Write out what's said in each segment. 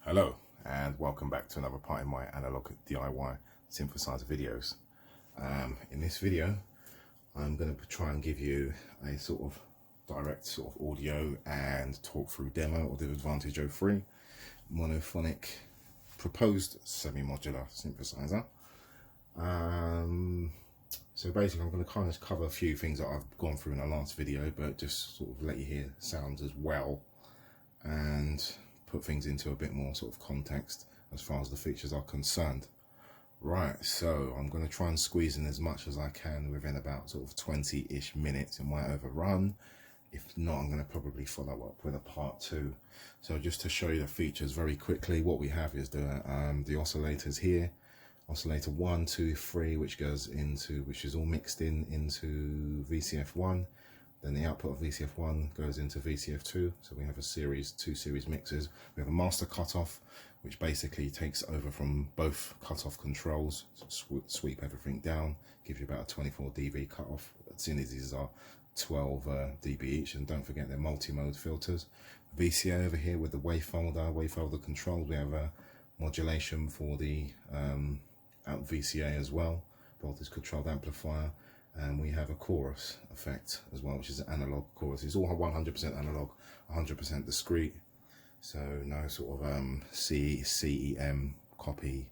Hello and welcome back to another part in my analog DIY synthesizer videos. In this video I'm going to try and give you a sort of direct sort of audio and talk through demo of the Ad-vantage 03 monophonic proposed semi-modular synthesizer. So basically I'm going to kind of cover a few things that I've gone through in the last video, but just sort of let you hear sounds as well and put things into a bit more sort of context as far as the features are concerned. Right, so I'm going to try and squeeze in as much as I can within about sort of 20-ish minutes. It might overrun. If not, I'm going to probably follow up with a part 2. So just to show you the features very quickly, what we have is the oscillators here. Oscillator 1, 2, 3, which is all mixed into VCF1. Then the output of VCF1 goes into VCF2, so we have two series mixers. We have a master cutoff, which basically takes over from both cutoff controls, so sweep everything down, gives you about a 24 dB cutoff. Seeing as these are 12 dB each, and don't forget they're multi-mode filters. VCA over here with the wavefolder controls. We have a modulation for the out VCA as well, voltage controlled amplifier. And we have a chorus effect as well, which is an analog chorus. It's all 100% analog, 100% discrete. So no sort of CEM copy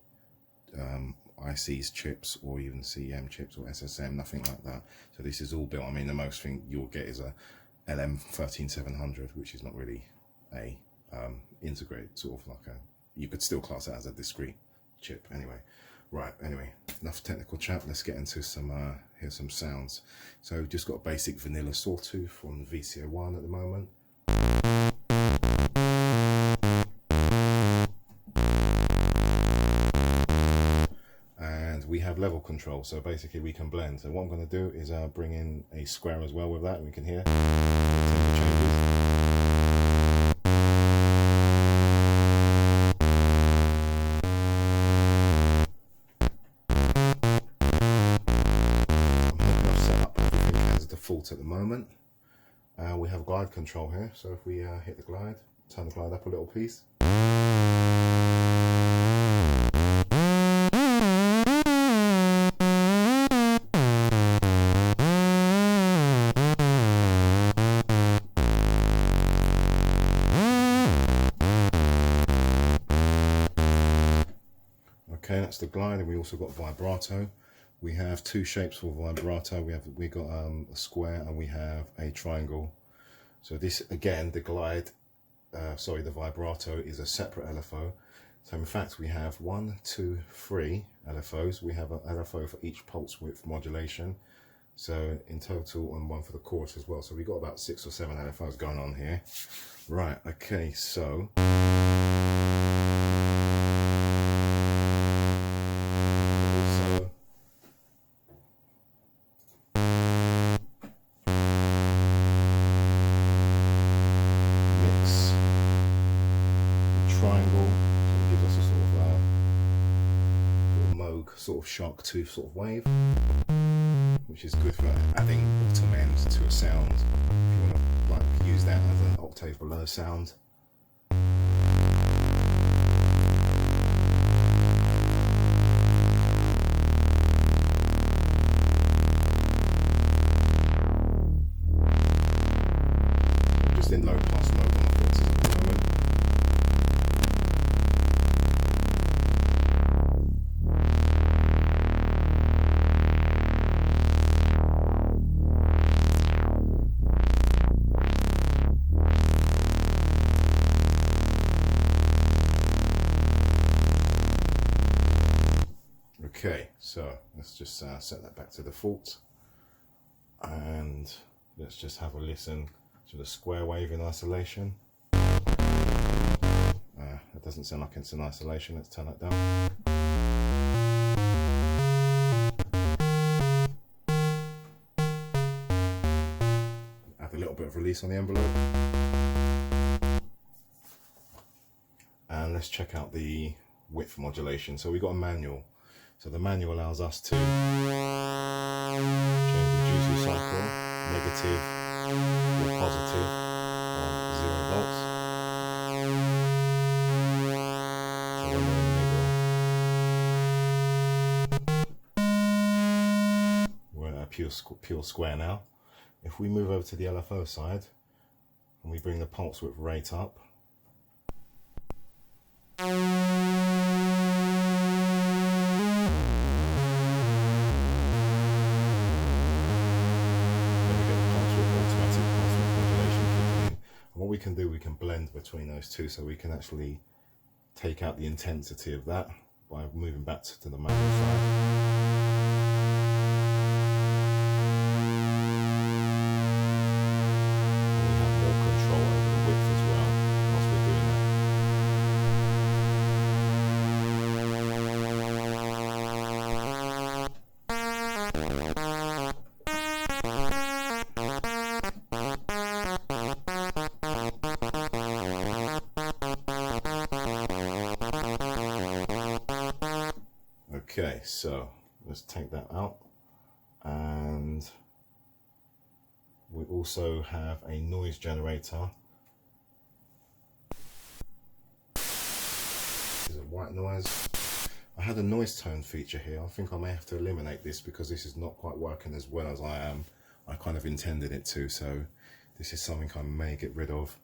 ICs chips or even CEM chips or SSM, nothing like that. So this is all built. I mean, the most thing you'll get is a LM13700, which is not really a integrated sort of like a. You could still class it as a discrete chip anyway. Right, anyway, enough technical chat. Let's get into some here's some sounds. So just got a basic vanilla sawtooth from VCA1 at the moment. And we have level control, so basically we can blend. So what I'm going to do is bring in a square as well with that, and we can hear the changes. At the moment we have glide control here, so if we hit the glide, turn the glide up a little piece, okay, that's the glide. And we also got vibrato. We have two shapes for vibrato. We got a square and we have a triangle. So this again, the glide, the vibrato is a separate LFO. So in fact, we have 1, 2, 3 LFOs. We have an LFO for each pulse width modulation. So in total, and one for the chorus as well. So we got about 6 or 7 LFOs going on here. Right. Okay. So. Sort of shark tooth sort of wave, which is good for adding bottom end to a sound if you want to like use that as an octave below sound. I'm just in low pass mode on the filters at the moment. Okay, so let's just set that back to default, and let's just have a listen to the square wave in isolation. It doesn't sound like it's in isolation. Let's turn that down. Add a little bit of release on the envelope, and let's check out the width modulation. So we've got a manual. So the manual allows us to change the duty cycle, negative or positive on 0 volts. pure square now. If we move over to the LFO side and we bring the pulse width rate up, what we can do, we can blend between those two, so we can actually take out the intensity of that by moving back to the manual side. Okay, so let's take that out, and we also have a noise generator. Is it white noise? I had a noise tone feature here. I think I may have to eliminate this because this is not quite working as well as I kind of intended it to, so this is something I may get rid of.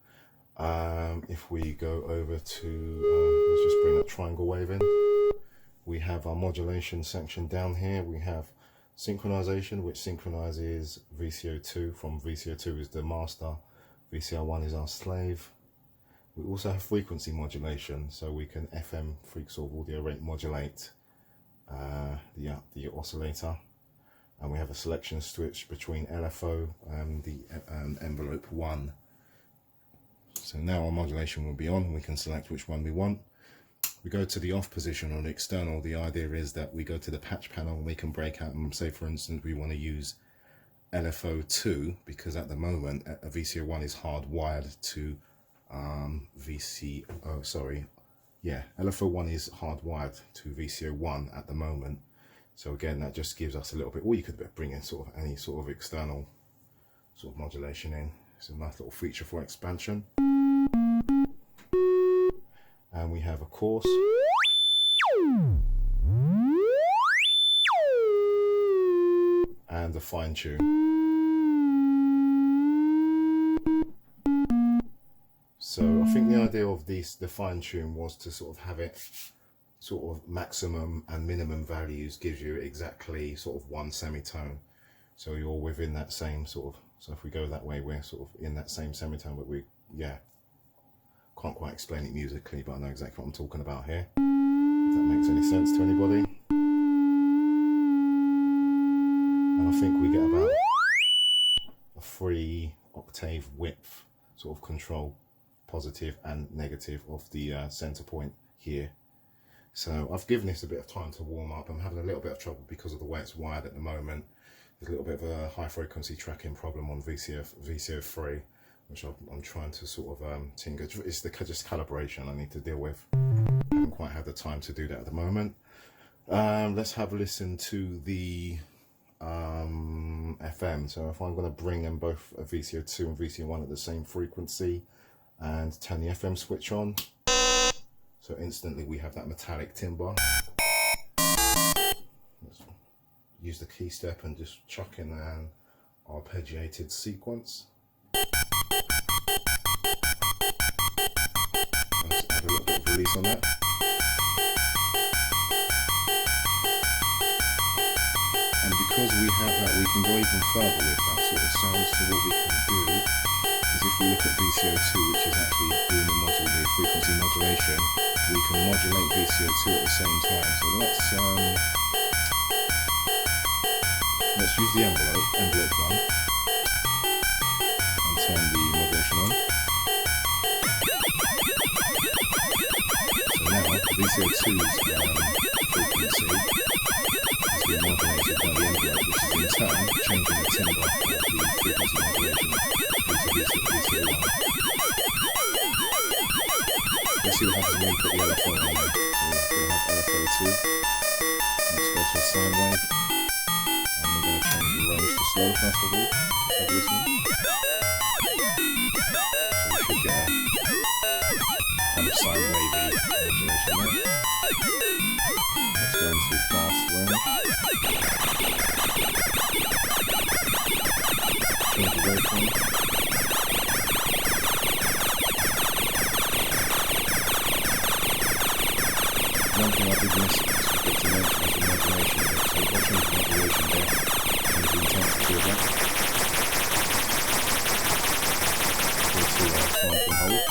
If we go over to, let's just bring that triangle wave in. We have our modulation section down here. We have synchronization, which synchronizes VCO2 from VCO2 is the master, VCR1 is our slave. We also have frequency modulation, so we can FM sort of audio rate modulate the oscillator. And we have a selection switch between LFO and the envelope 1. So now our modulation will be on. We can select which one we want. We go to the off position on the external. The idea is that we go to the patch panel and we can break out and say, for instance, we want to use LFO2 because at the moment a VCO1 is hardwired to LFO1 is hardwired to VCO1 at the moment. So again, that just gives us a little bit, or you could bring in sort of any sort of external sort of modulation in. It's a nice little feature for expansion. And we have a course. And a fine tune. So I think the idea of the fine tune was to sort of have it sort of maximum and minimum values gives you exactly sort of one semitone. So you're within that same sort of, so if we go that way, we're sort of in that same semitone, but we, yeah. Can't quite explain it musically, but I know exactly what I'm talking about here. If that makes any sense to anybody. And I think we get about a 3 octave width sort of control, positive and negative of the center point here. So I've given this a bit of time to warm up. I'm having a little bit of trouble because of the way it's wired at the moment. There's a little bit of a high frequency tracking problem on VCO3. Which I'm trying to sort of tinker. It's just calibration I need to deal with. I haven't quite had the time to do that at the moment. Let's have a listen to the FM. So if I'm going to bring in both a VCO2 and VCO1 at the same frequency and turn the FM switch on, so instantly we have that metallic timbre. Let's use the key step and just chuck in an arpeggiated sequence. Let's add a little bit of release on that. And because we have that, we can go even further with that sort of sound. So what we can do is, if we look at VCO2, which is actually doing the frequency modulation, we can modulate VCO2 at the same time. So let's use the envelope 1, and turn the modulation on. So now VCO2's frequency has been modulated by the envelope, which is in turn changing the timbre of the frequency modulation into VCO1. Let's see what happens when we put the LFO on there. So we'll have LFO2. Let's go to a sine wave. And we're going to change the range to slow first of all. Let's have a listen. So we should get a kind of sine wavy modulation there. Let's go into fast range. did miss it. I forgot to mention the modulation bit. So if I change the modulation there, change the intensity of that. Go to sample and hold.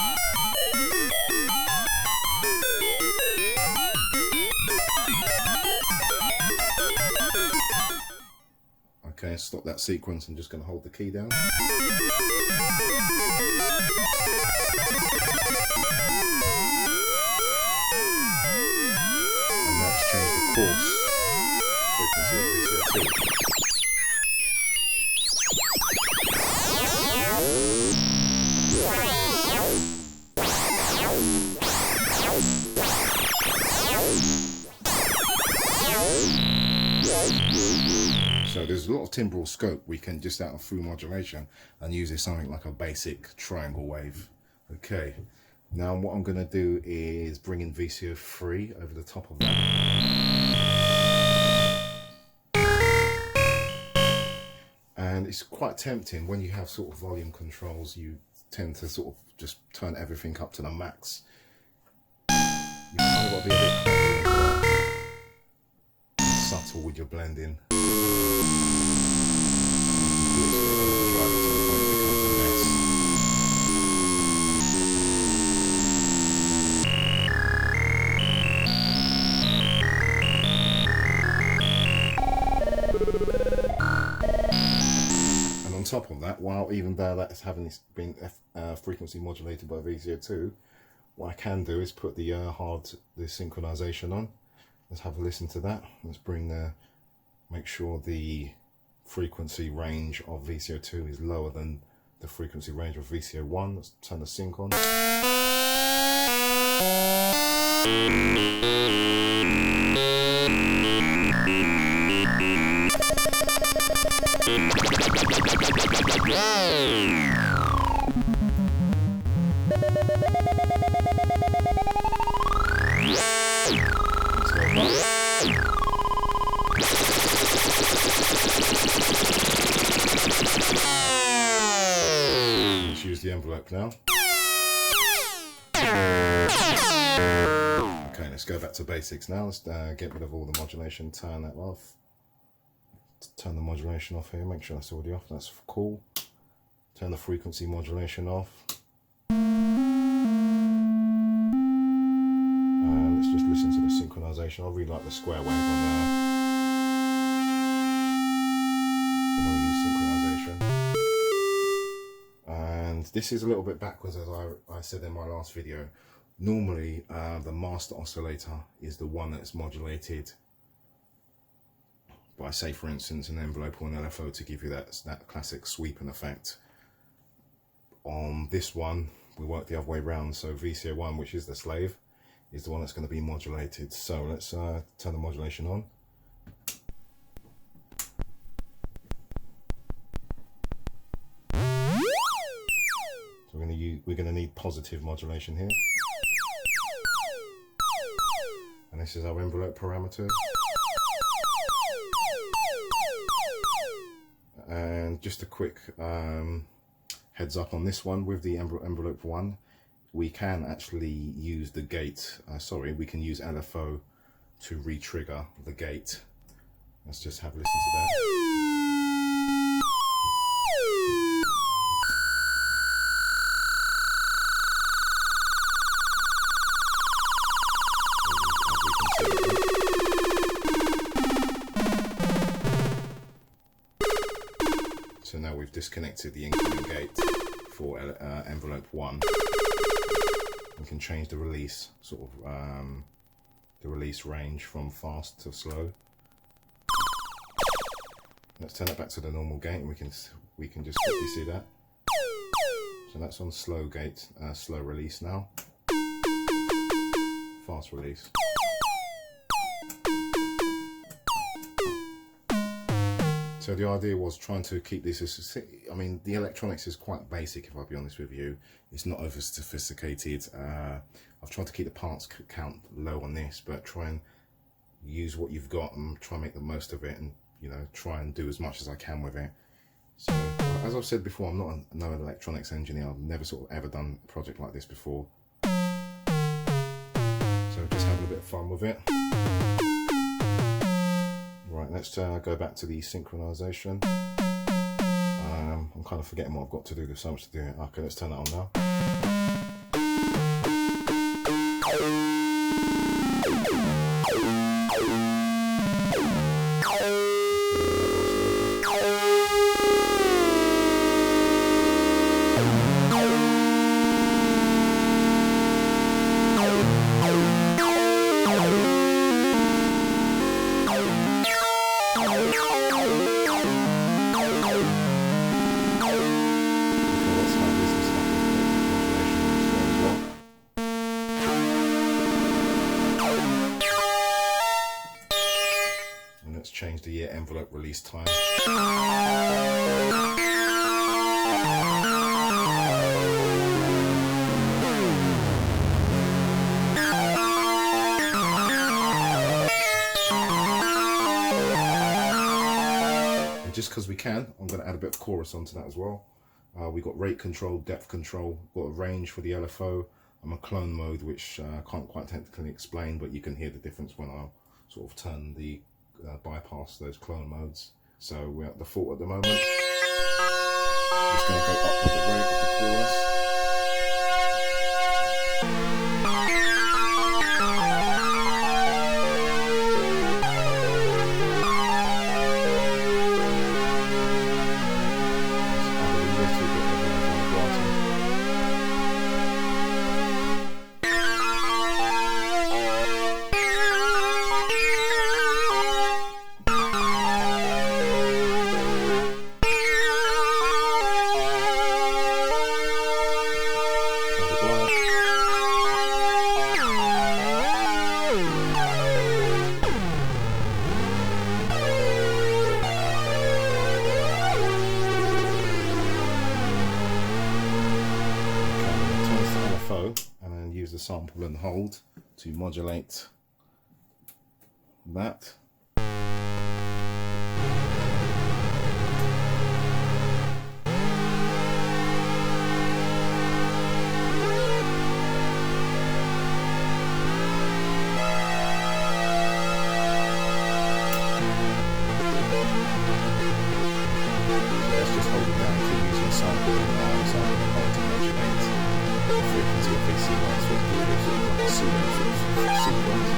Okay, stop that sequence. I'm just going to hold the key down. And let's change the course frequency of VCO2. So there's a lot of timbral scope we can just out of through modulation and use this something like a basic triangle wave. Okay, now what I'm going to do is bring in VCO3 over the top of that. And it's quite tempting when you have sort of volume controls, you tend to sort of just turn everything up to the max. You've kind of got to be a bit clever and subtle with your blending. And on top of that, while even though that's having been frequency modulated by VCO2, what I can do is put the synchronization on. Let's have a listen to that. Let's make sure the frequency range of VCO2 is lower than the frequency range of VCO1. Let's turn the sync on. Let's use the envelope now. Okay, let's go back to basics now. Let's get rid of all the modulation, turn that off. Turn the modulation off here, make sure that's already off, that's cool. Turn the frequency modulation off. Let's just listen to the synchronization. I really like the square wave on there. We'll use synchronization. And this is a little bit backwards, as I said in my last video. Normally, the master oscillator is the one that's modulated by, say for instance, an envelope or an LFO to give you that classic sweeping effect. On this one, we work the other way around. So VCO1, which is the slave, is the one that's going to be modulated. So let's turn the modulation on. So we're going to need positive modulation here. And this is our envelope parameters. And just a quick heads up on this one, with the envelope 1, we can actually use the gate, we can use LFO to re-trigger the gate. Let's just have a listen to that. So now we've disconnected the incoming gate for envelope 1. We can change the release, the release range from fast to slow. Let's turn it back to the normal gate, and we can just quickly see that. So that's on slow gate, slow release now. Fast release. So the idea was trying to keep this as, I mean, the electronics is quite basic, if I'll be honest with you. It's not over sophisticated. I've tried to keep the parts count low on this, but try and use what you've got and try and make the most of it, and, you know, try and do as much as I can with it. So as I've said before, I'm not no electronics engineer. I've never sort of ever done a project like this before. So just having a bit of fun with it. Right, let's go back to the synchronization. I'm kind of forgetting what I've got to do. There's so much to do. Okay, let's turn that on now. Change the envelope release time. And just because we can, I'm going to add a bit of chorus onto that as well. We've got rate control, depth control, got a range for the LFO, and a clone mode, which I can't quite technically explain, but you can hear the difference when I sort of turn the bypass those clone modes. So we're at the default at the moment. Just going to go up with the rate of the chorus. And then use the sample and hold to modulate that. Let's just hold it down to use the sample and hold to modulate the frequency of VC lights with the pseudo sequence.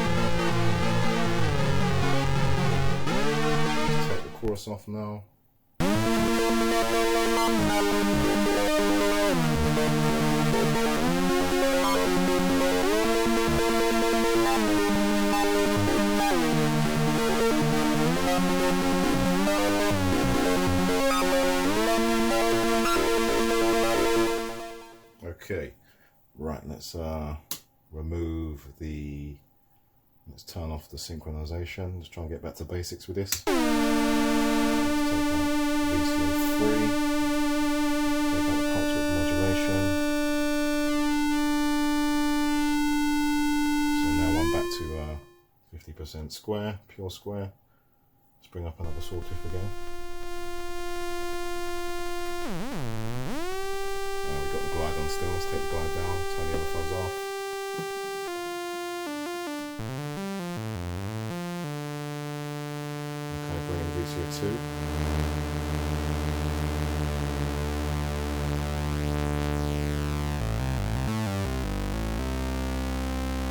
Take the chorus off now. Okay, right, let's remove the, let's turn off the synchronization. Let's try and get back to basics with this. Let's take out VCO3, take out the pulse width modulation. So now I'm back to 50% square, pure square. Let's bring up another sawtooth again. We've got the glide on still. Let's take the glide down, turn the other fuzz off. Okay, bring in VCO2.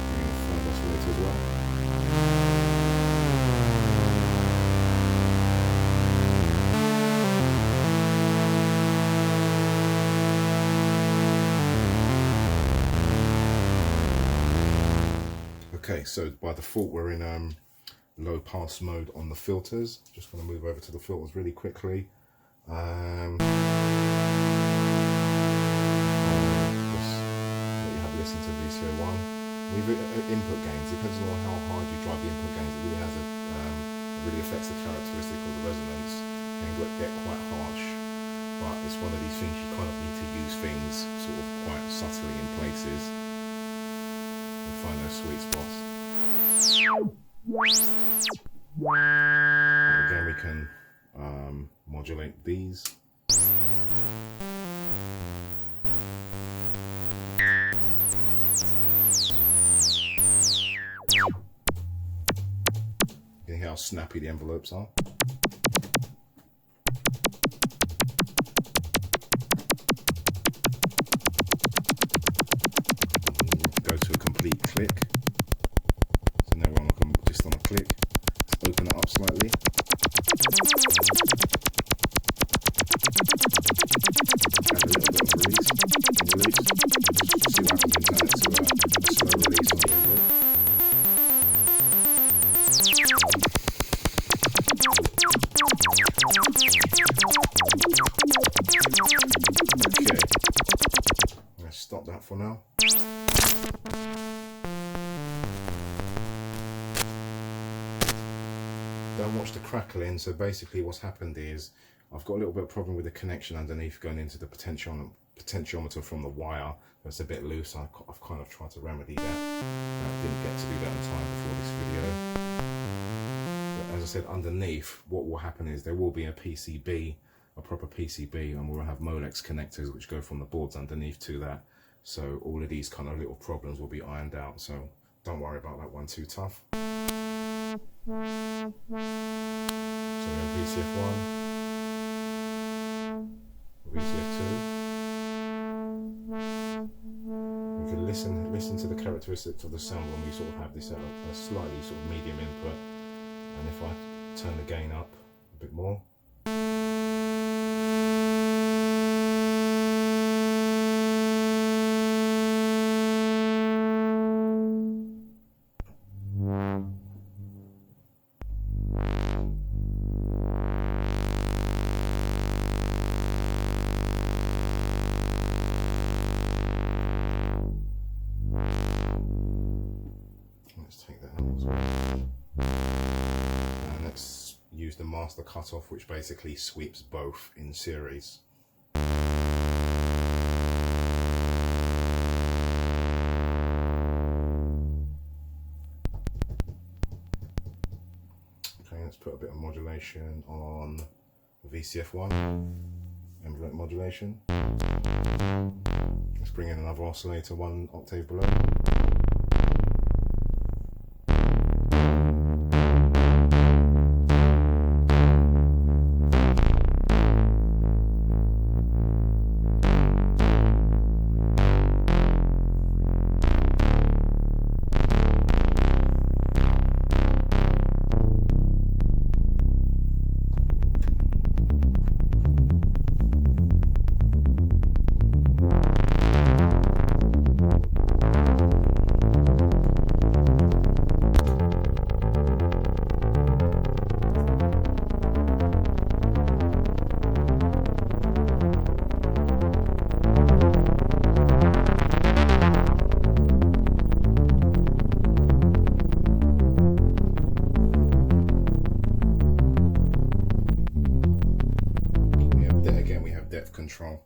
Bring in the third oscillator as well. Okay, so by default we're in low pass mode on the filters. Just going to move over to the filters really quickly. Just let you have a listen to VCO1. We've input gains. Depends on how hard you drive the input gains. It really has it really affects the characteristic of the resonance. It can get quite harsh, but it's one of these things you kind of need to use things sort of quite subtly in places. Find those sweet spots. And again, we can modulate these. how snappy the envelopes are. Go to a complete click. So now we're just on a click. Let's open it up slightly. Add a little bit of release. See what happens when you turn it to a slow release on the envelope. Okay, let's stop that for now. Don't watch the crackling. So basically what's happened is I've got a little bit of problem with the connection underneath going into the potentiometer from the wire. It's a bit loose. I've kind of tried to remedy that. I didn't get to do that in time before this video. But as I said, underneath, what will happen is there will be a PCB, a proper PCB, and we'll have Molex connectors which go from the boards underneath to that. So all of these kind of little problems will be ironed out. So don't worry about that one too tough. So we have VCF1, VCF2. You can listen to the characteristics of the sound when we sort of have this at a slightly sort of medium input. And if I turn the gain up a bit more. Take that out as well. And let's use the master cutoff, which basically sweeps both in series. Okay, let's put a bit of modulation on VCF1, envelope modulation. Let's bring in another oscillator 1 octave below. Control.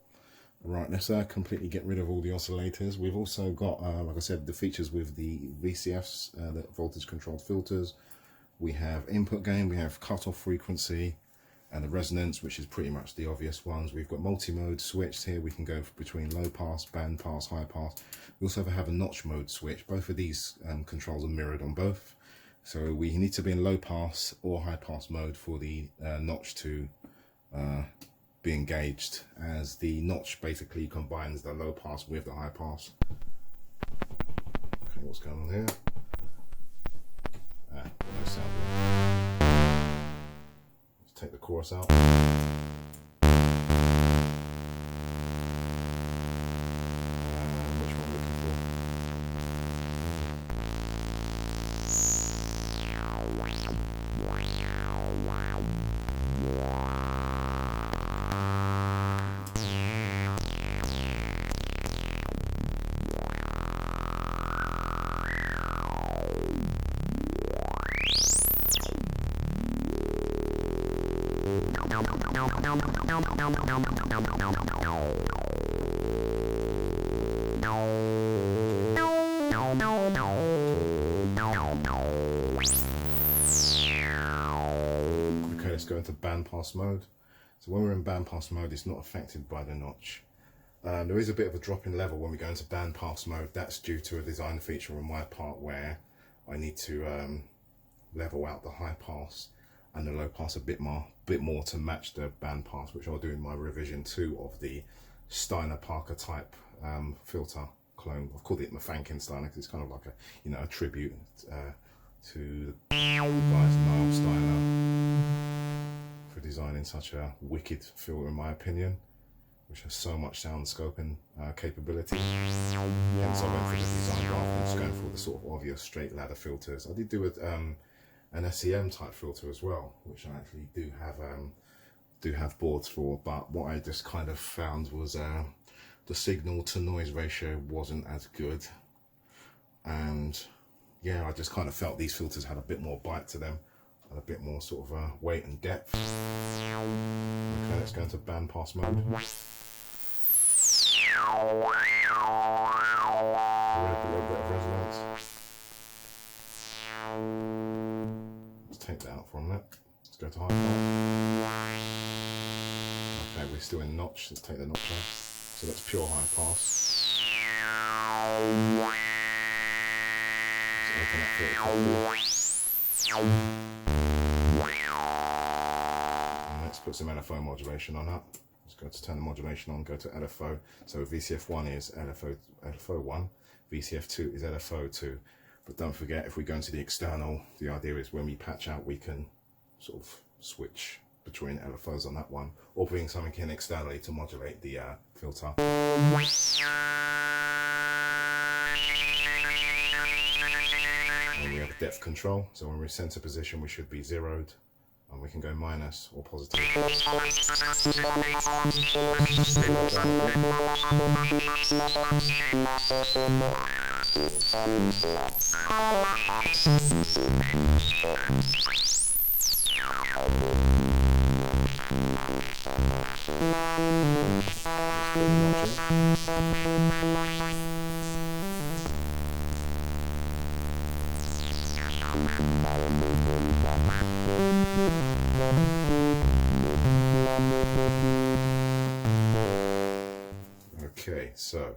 Right, let's completely get rid of all the oscillators. We've also got, like I said, the features with the VCFs, the voltage controlled filters. We have input gain, we have cutoff frequency, and the resonance, which is pretty much the obvious ones. We've got multi-mode switched here. We can go between low pass, band pass, high pass. We also have a notch mode switch. Both of these controls are mirrored on both. So we need to be in low pass or high pass mode for the notch to be engaged, as the notch basically combines the low pass with the high pass. Okay, what's going on here? No sound. Let's take the chorus out. Which one are we looking Okay, let's go into bandpass mode. So when we're in bandpass mode, it's not affected by the notch. There is a bit of a drop in level when we go into bandpass mode. That's due to a design feature on my part where I need to level out the high pass and the low pass a bit more to match the band pass, which I'll do in my revision 2 of the Steiner Parker type filter clone. I've called it my Frankenstein because it's kind of like a, you know, a tribute to the guys Niall Steiner for designing such a wicked filter, in my opinion, which has so much sound scoping capability. Hence I went for the design rather than just going for the sort of obvious straight ladder filters. I did do an SEM type filter as well, which I actually do have boards for, but what I just kind of found was the signal to noise ratio wasn't as good, and yeah, I just kind of felt these filters had a bit more bite to them and a bit more sort of weight and depth. Okay, let's go into bandpass mode. A little bit of resonance. Let's take that out from that. Let's go to high pass. Okay, we're still in notch. Let's take the notch out. So that's pure high pass. Let's open up filter. And let's put some LFO modulation on that. Let's go to turn the modulation on, go to LFO. So VCF1 is LFO1, VCF2 is LFO2. But don't forget, if we go into the external, the idea is when we patch out, we can sort of switch between LFOs on that one, or bring something in externally to modulate the filter. And we have a depth control, so when we're in center position, we should be zeroed, and we can go minus or positive. Okay, so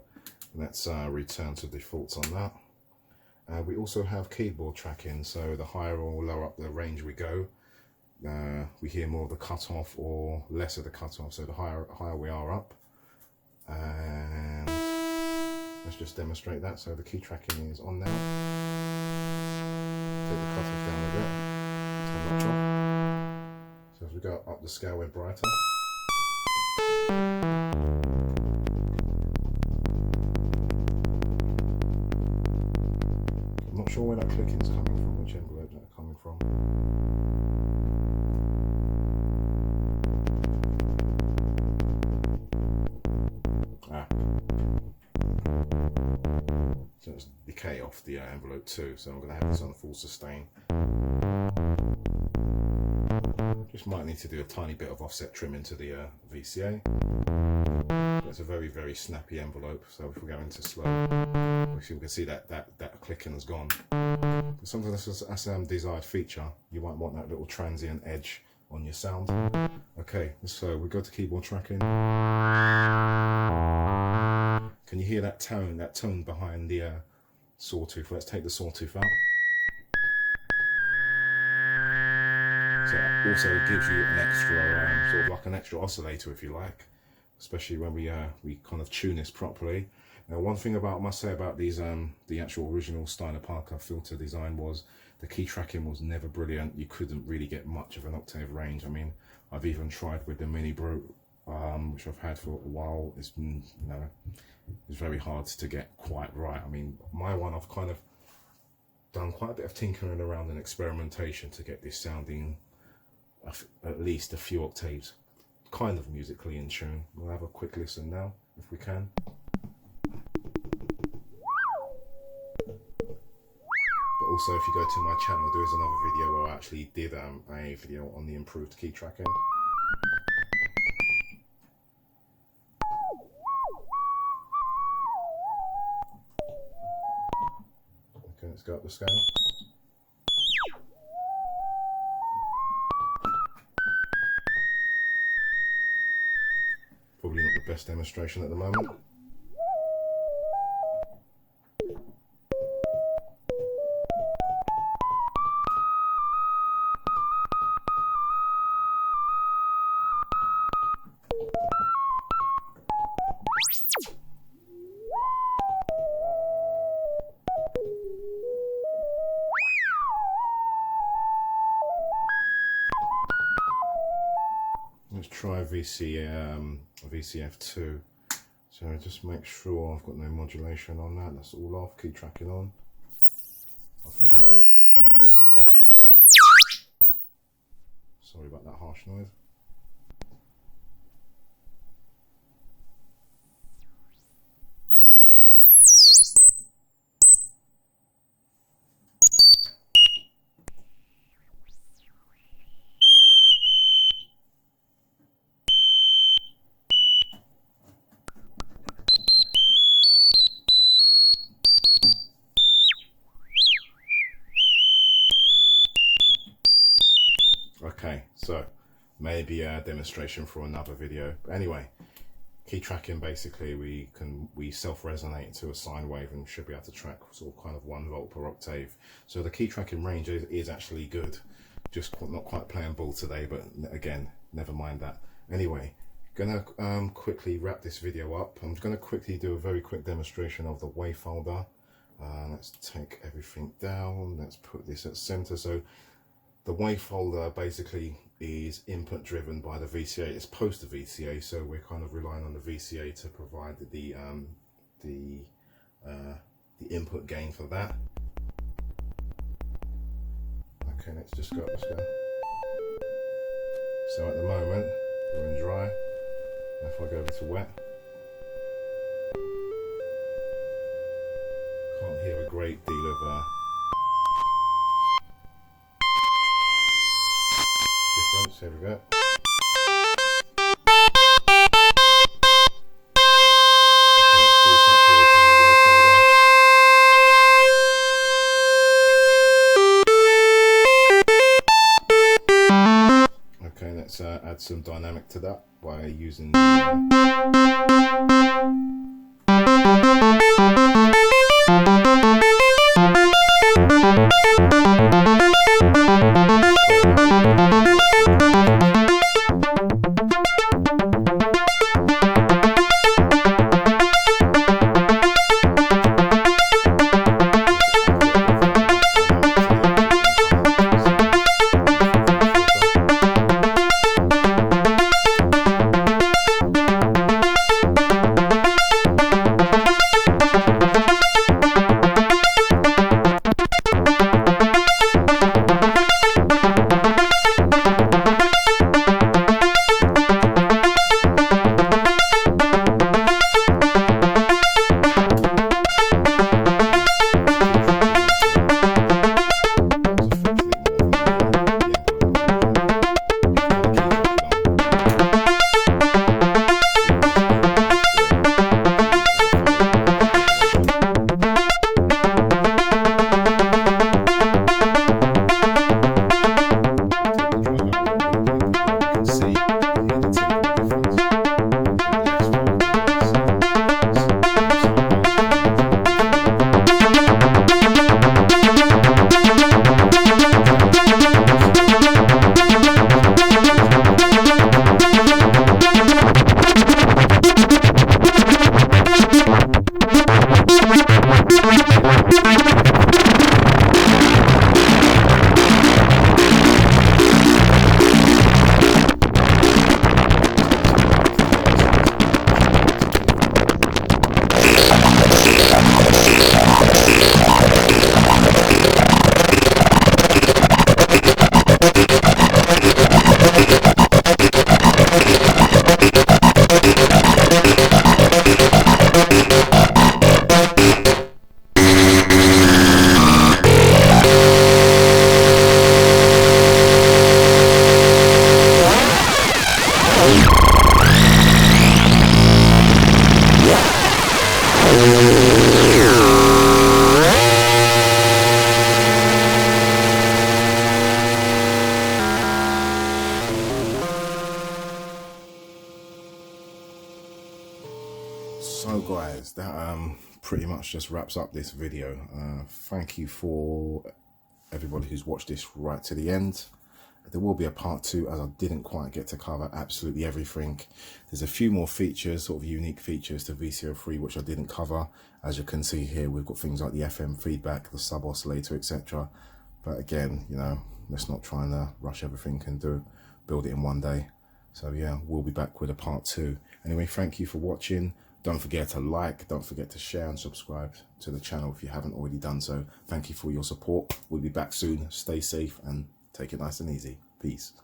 let's return to defaults on that. We also have keyboard tracking, so the higher or lower up the range we go, we hear more of the cutoff or less of the cutoff. So the higher we are up, and let's just demonstrate that. So the key tracking is on now. Take the cutoff down a bit. Turn the notch off. So as we go up the scale, we're brighter. I'm not sure where that clicking is coming from, which envelope that's coming from. So it's decay off the envelope too, so I'm going to have this on full sustain. Just might need to do a tiny bit of offset trim into the VCA. It's a very, very snappy envelope, so if we go into slow, we can see that clicking has gone. Sometimes that's a desired feature. You might want that little transient edge on your sound. Okay, so we go to keyboard tracking. Can you hear that tone behind the sawtooth? Let's take the sawtooth out. So it also gives you an extra, sort of like an extra oscillator, if you like, especially when we kind of tune this properly. Now, one thing I must say about these, the actual original Steiner Parker filter design was the key tracking was never brilliant. You couldn't really get much of an octave range. I mean, I've even tried with the Mini Brute, which I've had for a while. It's been, it's very hard to get quite right. I mean, my one, I've kind of done quite a bit of tinkering around and experimentation to get this sounding at least a few octaves kind of musically in tune. We'll have a quick listen now, if we can. But also, if you go to my channel, there is another video where I actually did a video on the improved key tracking. Okay, let's go up the scale. Probably not the best demonstration at the moment. try VCF2. So just make sure I've got no modulation on that. That's all off. Key tracking on. I think I may have to just recalibrate that. Sorry about that harsh noise. Okay, so maybe a demonstration for another video. But anyway, key tracking, basically we self-resonate to a sine wave and should be able to track sort of kind of 1 volt per octave. So the key tracking range is actually good. Just not quite playing ball today, but again, never mind that. Anyway, gonna quickly wrap this video up. I'm gonna quickly do a very quick demonstration of the wave folder. Let's take everything down. Let's put this at center. So the wave folder basically is input driven by the VCA. It's post the VCA, so we're kind of relying on the VCA to provide the input gain for that. Okay, let's go. So at the moment we're in dry. If I go over to wet, can't hear a great deal of difference. Here we go. Okay, let's add some dynamic to that by using So guys, that pretty much just wraps up this video. Thank you for everybody who's watched this right to the end. There will be a part 2 as I didn't quite get to cover absolutely everything. There's a few more features, sort of unique features to VCO3 which I didn't cover. As you can see here, we've got things like the FM feedback, the sub oscillator, etc. But again, you know, let's not try and rush everything and build it in one day. So yeah, we'll be back with a part 2. Anyway, thank you for watching. Don't forget to like, don't forget to share and subscribe to the channel if you haven't already done so. Thank you for your support. We'll be back soon. Stay safe and take it nice and easy. Peace.